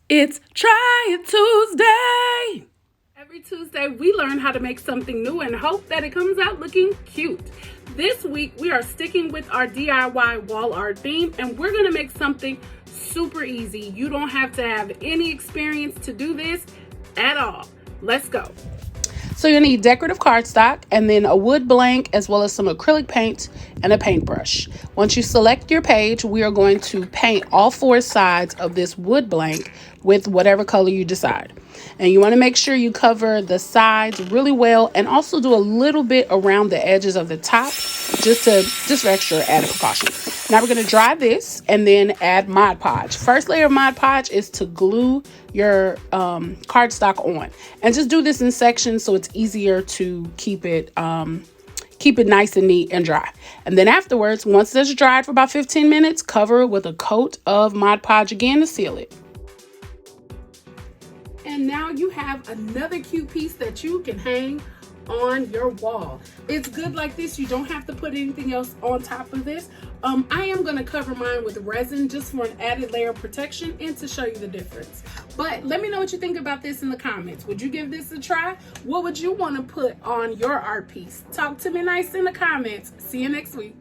It's Try It Tuesday. Every Tuesday, we learn how to make something new and hope that it comes out looking cute. This week, we are sticking with our DIY wall art theme, and we're gonna make something super easy. You don't have to have any experience to do this at all. Let's go. So you'll need decorative cardstock and then a wood blank as well as some acrylic paint and a paintbrush. Once you select your page, we are going to paint all four sides of this wood blank with whatever color you decide. And you want to make sure you cover the sides really well and also do a little bit around the edges of the top just for extra added precaution. Now we're going to dry this and then add Mod Podge. First layer of Mod Podge is to glue your cardstock on, and just do this in sections so it's easier to keep it nice and neat and dry. And then afterwards, once it's dried for about 15 minutes, cover it with a coat of Mod Podge again to seal it. And now you have another cute piece that you can hang on your wall. It's good like this. You don't have to put anything else on top of this. I am going to cover mine with resin just for an added layer of protection and to show you the difference. But let me know what you think about this in the comments. Would you give this a try? What would you want to put on your art piece? Talk to me nice in the comments. See you next week.